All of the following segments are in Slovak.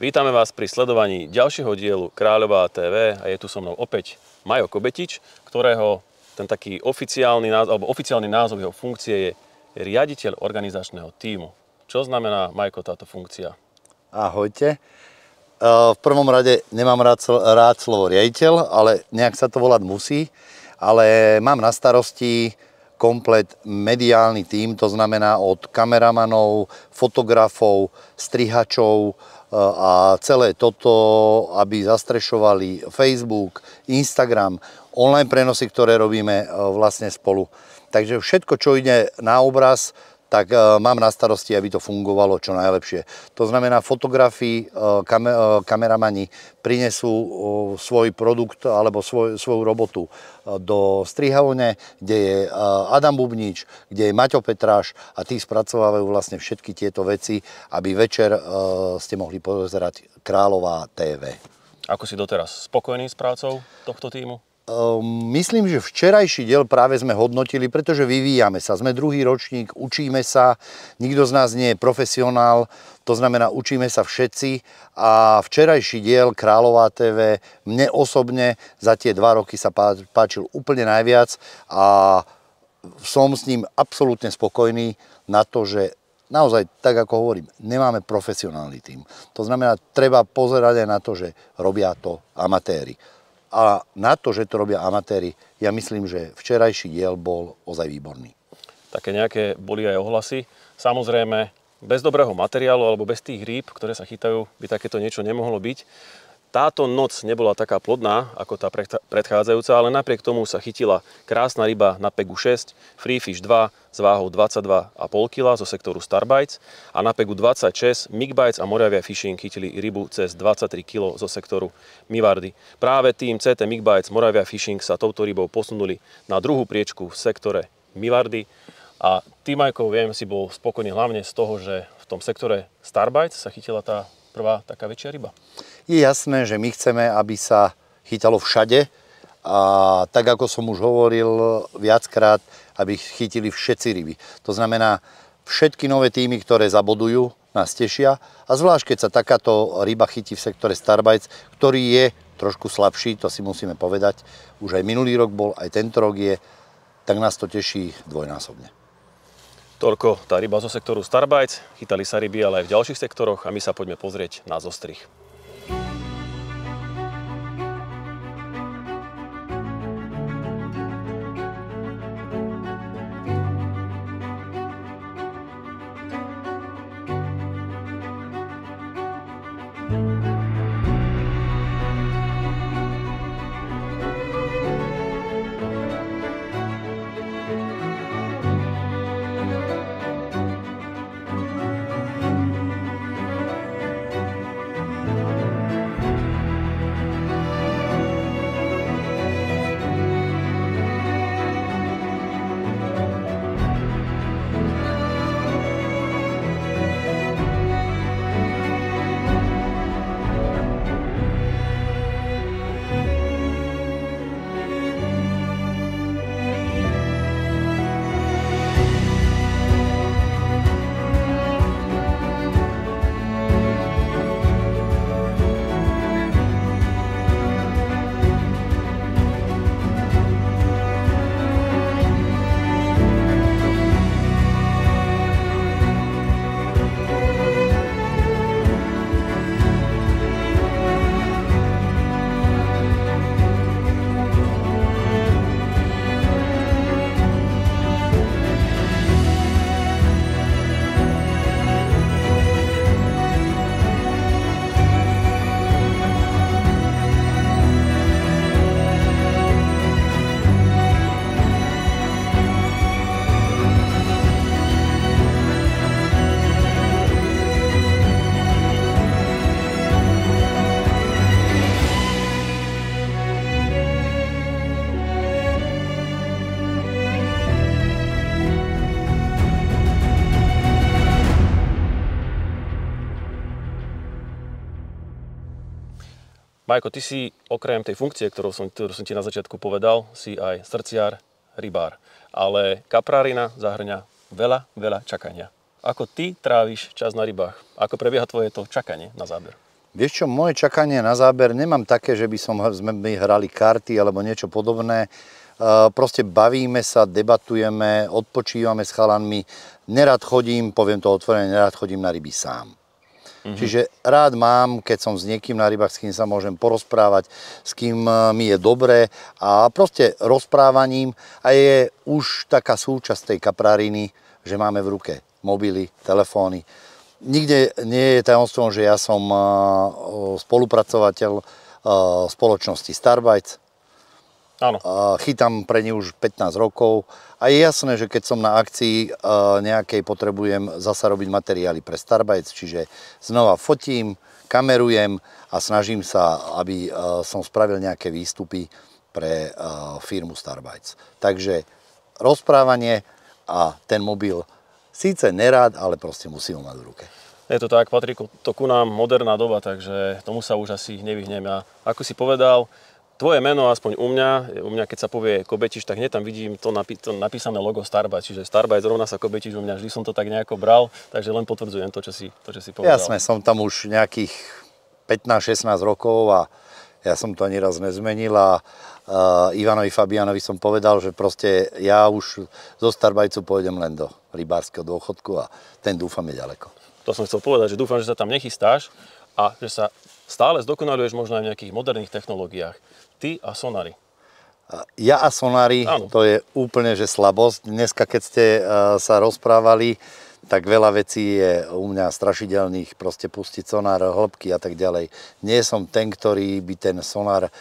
Vítame vás pri sledovaní ďalšieho dielu Kráľová TV a je tu so mnou opäť Majo Kobetič, ktorého ten taký oficiálny názov jeho funkcie je riaditeľ organizačného tímu. Čo znamená, Majko, táto funkcia? Ahojte. V prvom rade nemám rád slovo riaditeľ, ale nejak sa to volať musí. Ale mám na starosti komplet mediálny tím, to znamená od kameramanov, fotografov, strihačov a celé toto, aby zastrešovali Facebook, Instagram, online prenosy, ktoré robíme vlastne spolu. Takže všetko, čo ide na obraz, tak mám na starosti, aby to fungovalo čo najlepšie. To znamená, fotografi, kameramani prinesú svoj produkt alebo svoju robotu do strihavne, kde je Adam Bubnič, kde je Maťo Petráš a tí spracovávajú vlastne všetky tieto veci, aby večer ste mohli pozerať Kráľová TV. Ako si doteraz spokojný s prácou tohto tímu? Myslím, že včerajší diel práve sme hodnotili, pretože vyvíjame sa. Sme druhý ročník, učíme sa, nikto z nás nie je profesionál, to znamená, učíme sa všetci a včerajší diel Kráľová TV mne osobne za tie 2 roky sa páčil úplne najviac a som s ním absolútne spokojný na to, že naozaj, tak ako hovorím, nemáme profesionálny tím. To znamená, treba pozerať aj na to, že robia to amatéri. A na to, že to robia amatéri, ja myslím, že včerajší diel bol ozaj výborný. Také nejaké boli aj ohlasy. Samozrejme, bez dobrého materiálu alebo bez tých rýb, ktoré sa chytajú, by takéto niečo nemohlo byť. Táto noc nebola taká plodná ako tá predchádzajúca, ale napriek tomu sa chytila krásna ryba na pegu 6, Freefish 2 s váhou 22,5 kg zo sektoru Starbites a na pegu 26 Migbites a Moravia Fishing chytili rybu cez 23 kg zo sektoru Mivardy. Práve tým CT Migbites Moravia Fishing sa touto rybou posunuli na druhú priečku v sektore Mivardy a ty, Majko, viem, si bol spokojný hlavne z toho, že v tom sektore Starbites sa chytila tá prvá taká väčšia ryba. Je jasné, že my chceme, aby sa chytalo všade a tak, ako som už hovoril viackrát, aby chytili všetci ryby. To znamená, všetky nové týmy, ktoré zabodujú, nás tešia a zvlášť, keď sa takáto ryba chytí v sektore Starbites, ktorý je trošku slabší, to si musíme povedať, už aj minulý rok bol, aj tento rok je, tak nás to teší dvojnásobne. Toľko tá ryba zo sektoru Starbites, chytali sa ryby, ale aj v ďalších sektoroch a my sa poďme pozrieť na zostrih. Majko, ty si okrem tej funkcie, ktorú som ti na začiatku povedal, si aj srdciar, rybár. Ale kaprárina zahŕňa veľa čakania. Ako ty tráviš čas na rybách? Ako prebieha tvoje to čakanie na záber? Vieš čo, moje čakanie na záber nemám také, že sme hrali karty alebo niečo podobné. Proste bavíme sa, debatujeme, odpočívame s chalanmi. Nerad chodím, poviem to otvorene, nerad chodím na ryby sám. Čiže rád mám, keď som s niekým na rybách, s kým sa môžem porozprávať, s kým mi je dobre a proste rozprávaním a je už taká súčasť tej kapráriny, že máme v ruke mobily, telefóny. Nikde nie je tajomstvom, že ja som spolupracovateľ spoločnosti Starbites. Áno. Chytám pre ne už 15 rokov a je jasné, že keď som na akcii nejakej, potrebujem zasa robiť materiály pre Starbites, čiže znova fotím, kamerujem a snažím sa, aby som spravil nejaké výstupy pre firmu Starbites. Takže rozprávanie a ten mobil síce nerád, ale proste musím ho mať v ruke. Je to tak, patrí to ku nám moderná doba, takže tomu sa už asi nevyhnem. A ako si povedal, tvoje meno, aspoň u mňa keď sa povie Kobetiš, tak hneď tam vidím to napísané logo Starbites, čiže Starbites rovná sa Kobetiš u mňa, vždy som to tak nejako bral, takže len potvrdzujem to, čo si povedal. Jasné, som tam už nejakých 15-16 rokov a ja som to ani raz nezmenil a Ivanovi Fabianovi som povedal, že proste ja už zo Starbitesu pôjdem len do rybárskeho dôchodku a ten dúfam je ďaleko. To som chcel povedať, že dúfam, že sa tam nechystáš a že sa stále zdokonaluješ možno aj v nejakých moderných technológiách. Ty a sonary. Ja a sonary, to je úplne že slabosť. Dneska, keď ste sa rozprávali, tak veľa vecí je u mňa strašidelných, proste pustiť sonár, hĺbky a tak ďalej. Nie som ten, ktorý by ten sonár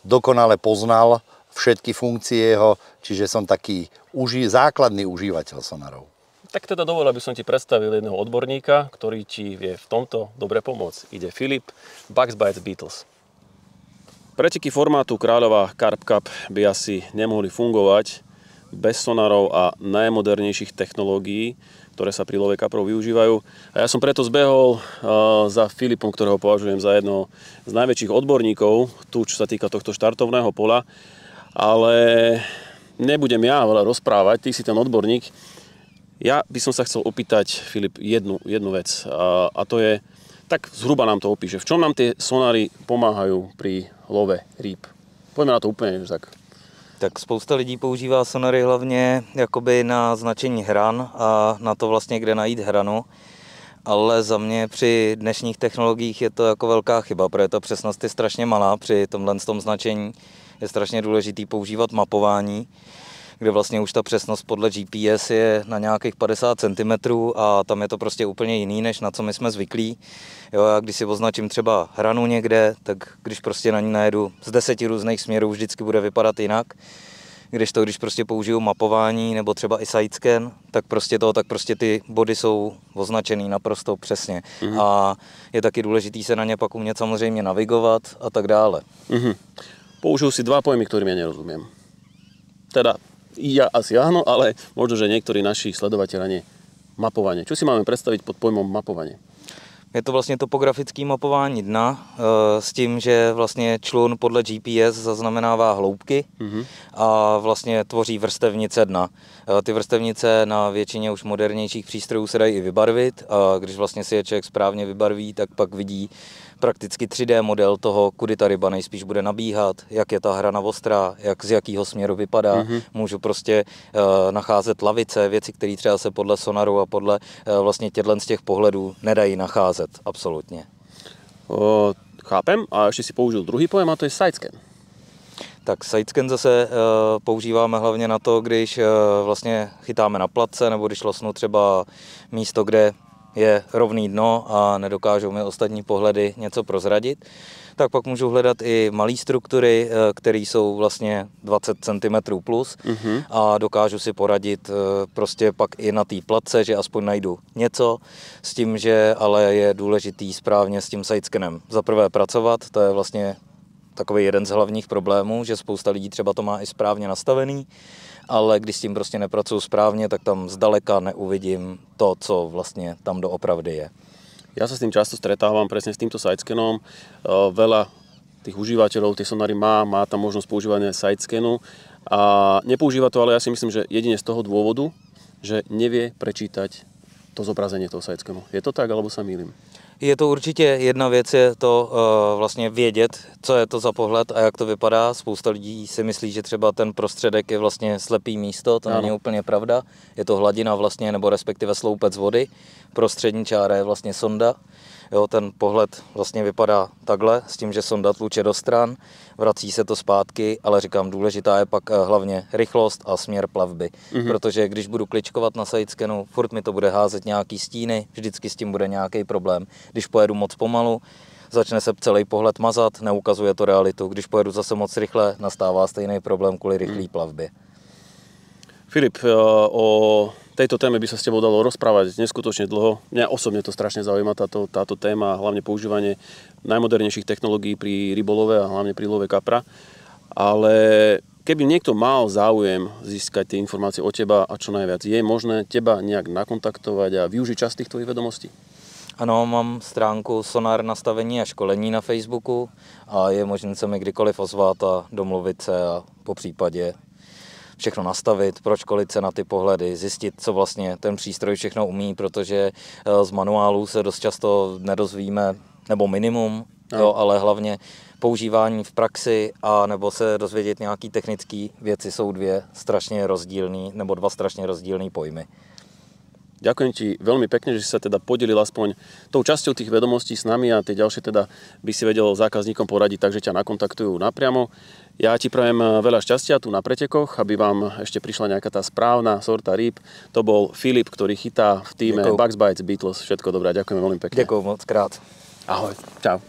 dokonale poznal, všetky funkcie jeho, čiže som taký základný užívateľ sonárov. Tak teda dovol, aby som ti predstavil jedného odborníka, ktorý ti vie v tomto dobre pomôcť. Ide Filip, Bugs Bites Beetles. Preteky formátu Kráľová Carp Cup by asi nemohli fungovať bez sonárov a najmodernejších technológií, ktoré sa pri love kaprov využívajú. A ja som preto zbehol za Filipom, ktorého považujem za jedného z najväčších odborníkov, tu čo sa týka tohto štartovného pola. Ale nebudem ja veľa rozprávať, ty si ten odborník. Ja by som sa chcel opýtať, Filip, jednu vec. A to je, tak zhruba nám to opíše. V čom nám tie sonáry pomáhajú pri love rýb? Poďme na to úplne tak. Tak spousta lidí používá sonary hlavně jakoby na značení hran a na to vlastně, kde najít hranu. Ale za mě při dnešních technologiích je to jako velká chyba, protože ta přesnost je strašně malá při tomhle značení. Je strašně důležitý používat mapování, kde vlastně už ta přesnost podle GPS je na nějakých 50 cm a tam je to prostě úplně jiný, než na co my jsme zvyklí. Jo, já když si označím třeba hranu někde, tak když prostě na ní najedu z 10 různých směrů, vždycky bude vypadat jinak. Když prostě použiju mapování nebo třeba i sidescan, tak prostě ty body jsou označený naprosto přesně. A je taky důležitý se na ně pak umět samozřejmě navigovat a tak dále. Použil si dva pojmy, ktorým ja nerozumiem. Teda ja asi áno, ale možno, že niektorí naši sledovateľa nie. Mapovanie. Čo si máme predstaviť pod pojmom mapovanie? Je to vlastně topografické mapování dna s tím, že vlastně člun podle GPS zaznamenává hloubky a vlastně tvoří vrstevnice dna. Ty vrstevnice na většině už modernějších přístrojů se dají i vybarvit a když vlastně si je člověk správně vybarví, tak pak vidí prakticky 3D model toho, kudy ta ryba nejspíš bude nabíhat, jak je ta hrana ostrá, jak z jakého směru vypadá. Můžu prostě nacházet lavice, věci, které třeba se podle sonaru a podle vlastně z těch pohledů nedají nacházet. Absolutně. Chápem. A ještě si použil druhý pojem a to je sidescan. Tak sidescan zase používáme hlavně na to, když vlastně chytáme na platce nebo když losnu třeba místo, kde je rovný dno a nedokážou mi ostatní pohledy něco prozradit, tak pak můžu hledat i malé struktury, které jsou vlastně 20 cm plus a dokážu si poradit prostě pak i na té platce, že aspoň najdu něco s tím, že ale je důležitý správně s tím sidescanem za prvé pracovat, to je vlastně takový jeden z hlavních problémů, že spousta lidí třeba to má i správně nastavený, ale když s tím prostě nepracuju správně, tak tam zdaleka neuvidím to, co vlastně tam doopravdy je. Ja sa s tým často stretávam, presne s týmto sidescanom. Veľa tých užívateľov, tie sonary má tam možnosť používania sidescanu a nepoužíva to, ale ja si myslím, že jedine z toho dôvodu, že nevie prečítať to zobrazenie toho sidescanu. Je to tak, alebo sa mýlim? Je to určitě jedna věc, je to vlastně vědět, co je to za pohled a jak to vypadá. Spousta lidí si myslí, že třeba ten prostředek je vlastně slepý místo, to není úplně pravda. Je to hladina vlastně, nebo respektive sloupec vody. Prostřední čára je vlastně sonda. Jo, ten pohled vlastně vypadá takhle, s tím, že sonda tluče do stran, vrací se to zpátky, ale říkám, důležitá je pak hlavně rychlost a směr plavby. Protože když budu kličkovat na sidescanu, furt mi to bude házet nějaký stíny, vždycky s tím bude nějaký problém. Když pojedu moc pomalu, začne se celý pohled mazat, neukazuje to realitu. Když pojedu zase moc rychle, nastává stejný problém kvůli rychlé plavbě. Filip, o tejto téme by sa s tebou dalo rozprávať neskutočne dlho. Mňa osobne to strašne zaujíma, táto téma, hlavne používanie najmodernejších technológií pri rybolove a hlavne pri love kapra. Ale keby niekto mal záujem získať tie informácie o teba a čo najviac, je možné teba nejak nakontaktovať a využiť časť tých tvojich vedomostí? Ano, mám stránku Sonar nastavení a školení na Facebooku a je možné se mi kdykoliv ozvat a domluvit se a po případě všechno nastavit, proškolit se na ty pohledy, zjistit, co vlastně ten přístroj všechno umí, protože z manuálů se dost často nedozvíme, nebo minimum, jo, ale hlavně používání v praxi a nebo se dozvědět nějaký technické věci jsou dva strašně rozdílný pojmy. Ďakujem ti veľmi pekne, že si sa teda podelil aspoň tou časťou tých vedomostí s nami a tie ďalšie teda by si vedel zákazníkom poradiť, takže ťa nakontaktujú napriamo. Ja ti prajem veľa šťastia tu na pretekoch, aby vám ešte prišla nejaká tá správna sorta rýb. To bol Filip, ktorý chytá v týme Bugs Bites Beatles. Všetko dobré, ďakujem veľmi pekne. Ďakujem moc krát. Ahoj, čau.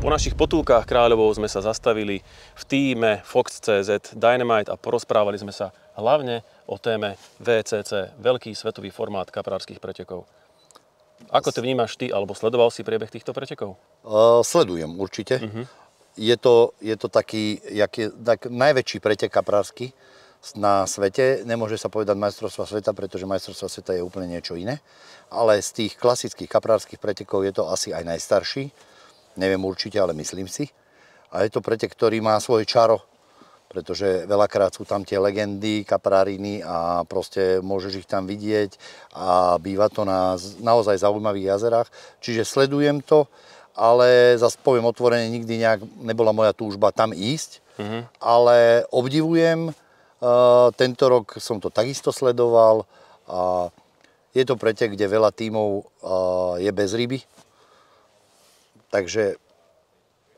Po našich potulkách kráľovou sme sa zastavili v tíme Fox.cz Dynamite a porozprávali sme sa hlavne o téme VCC, veľký svetový formát kaprárskych pretekov. Ako to vnímaš ty, alebo sledoval si priebeh týchto pretekov? Sledujem určite. Je to taký najväčší pretek kaprársky na svete. Nemôže sa povedať majstrovstva sveta, pretože majstrovstva sveta je úplne niečo iné. Ale z tých klasických kaprárskych pretekov je to asi aj najstarší. Neviem určite, ale myslím si. A je to pretek, ktorý má svoje čaro, pretože veľakrát sú tam tie legendy, kapráriny a proste môžeš ich tam vidieť a býva to na naozaj zaujímavých jazerách. Čiže sledujem to, ale zase poviem otvorene, nikdy nejak nebola moja túžba tam ísť, ale obdivujem. Tento rok som to takisto sledoval a je to pretek, kde veľa tímov je bez ryby. Takže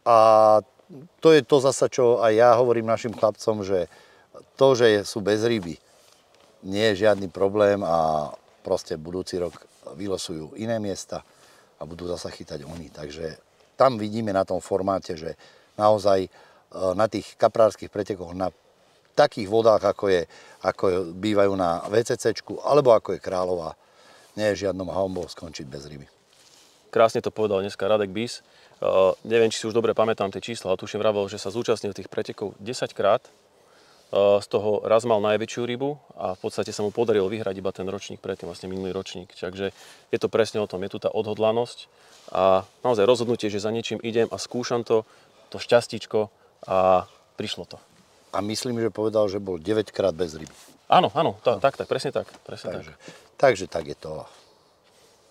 a to je to zasa, čo aj ja hovorím našim chlapcom, že to, že sú bez ryby, nie je žiadny problém a proste budúci rok vylosujú iné miesta a budú zasa chytať oni. Takže tam vidíme na tom formáte, že naozaj na tých kaprárskych pretekoch, na takých vodách, ako bývajú na VCCčku, alebo ako je Kráľová, nie je žiadnou hanbou skončiť bez ryby. Krásne to povedal dneska Radek Bis. Neviem, či si už dobre pamätám tie čísla, ale tuším vravel, že sa zúčastnil tých pretekov 10 krát. Z toho raz mal najväčšiu rybu a v podstate sa mu podarilo vyhrať iba ten ročník predtým, vlastne minulý ročník. Takže je to presne o tom, je tu tá odhodlanosť a naozaj rozhodnutie, že za niečím idem a skúšam to šťastíčko a prišlo to. A myslím, že povedal, že bol 9 krát bez ryby. Áno, tak, presne tak. Takže tak je to.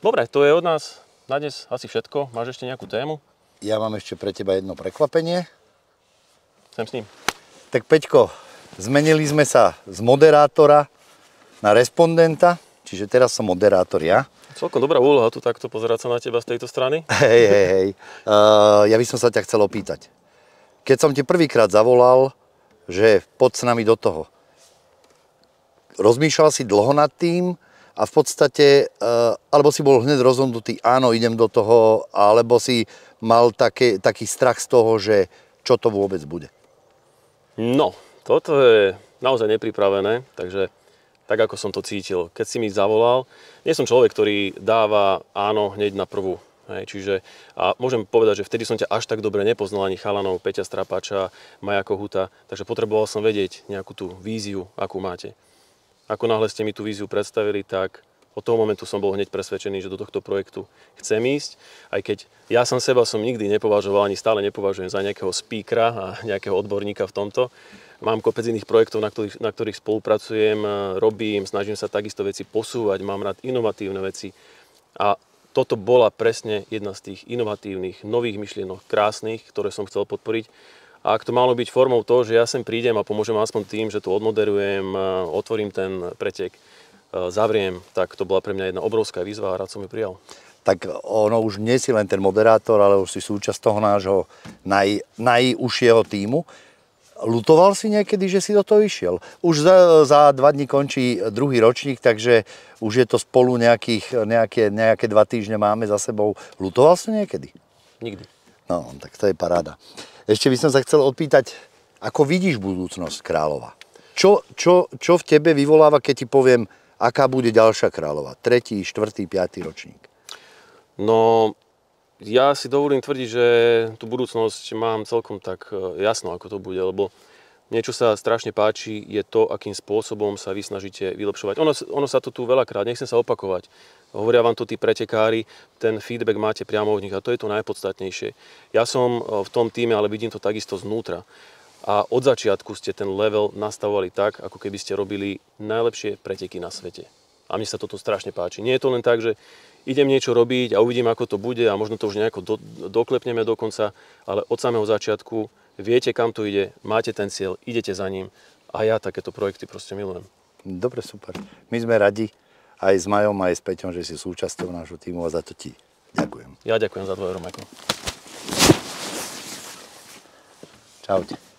Dobre, to je od nás na dnes asi všetko. Máš ešte nejakú tému? Ja mám ešte pre teba jedno prekvapenie. Sem s ním. Tak Peťko, zmenili sme sa z moderátora na respondenta, čiže teraz som moderátor ja. Celkom dobrá úloha tu takto pozerať sa na teba z tejto strany. Hej. Ja by som sa ťa chcel opýtať. Keď som ti prvýkrát zavolal, že poď s nami do toho, rozmýšľal si dlho nad tým a v podstate, alebo si bol hneď rozhodnutý, áno, idem do toho, alebo si mal taký strach z toho, že čo to vôbec bude? No, toto je naozaj nepripravené, takže tak, ako som to cítil. Keď si mi zavolal, nie som človek, ktorý dáva áno hneď na prvú. Hej, čiže, a môžem povedať, že vtedy som ťa až tak dobre nepoznal, ani chalanov, Peťa Strapača, Maja Kohuta, takže potreboval som vedieť nejakú tú víziu, akú máte. Ako náhle ste mi tú víziu predstavili, tak od toho momentu som bol hneď presvedčený, že do tohto projektu chcem ísť, aj keď ja som seba nikdy nepovažoval, ani stále nepovažujem za nejakého speakera a nejakého odborníka v tomto. Mám kopec iných projektov, na ktorých spolupracujem, robím, snažím sa takisto veci posúvať, mám rád inovatívne veci. A toto bola presne jedna z tých inovatívnych, nových myšlienok, krásnych, ktoré som chcel podporiť. A ak to malo byť formou toho, že ja sem prídem a pomôžem aspoň tým, že to odmoderujem, otvorím ten pretek, zavriem, tak to bola pre mňa jedna obrovská výzva a rád som ju prijal. Tak ono už nie si len ten moderátor, ale už si súčasť toho nášho najúžšieho tímu. Lutoval si niekedy, že si do toho išiel? Už za 2 dní končí druhý ročník, takže už je to spolu nejaké 2 týždne máme za sebou. Lutoval si niekedy? Nikdy. No, tak to je paráda. Ešte by som sa chcel odpýtať, ako vidíš budúcnosť Kráľova? Čo v tebe vyvoláva, keď ti poviem, aká bude ďalšia Kráľova? 3., 4., 5. ročník? No, ja si dovolím tvrdiť, že tú budúcnosť mám celkom tak jasno, ako to bude, lebo niečo sa strašne páči, je to, akým spôsobom sa vy snažíte vylepšovať. Ono sa to tu veľakrát, nechcem sa opakovať. Hovoria vám to tí pretekári, ten feedback máte priamo od nich a to je to najpodstatnejšie. Ja som v tom týme, ale vidím to takisto znútra. A od začiatku ste ten level nastavovali tak, ako keby ste robili najlepšie preteky na svete. A mne sa toto strašne páči. Nie je to len tak, že idem niečo robiť a uvidím, ako to bude a možno to už nejako doklepneme dokonca, ale od samého začiatku viete, kam to ide, máte ten cieľ, idete za ním a ja takéto projekty proste milujem. Dobre, super. My sme radi aj s Majom, aj s Peťom, že si súčasťou nášho týmu a za to ti ďakujem. Ja ďakujem za tvoje, Romajko. Čaute.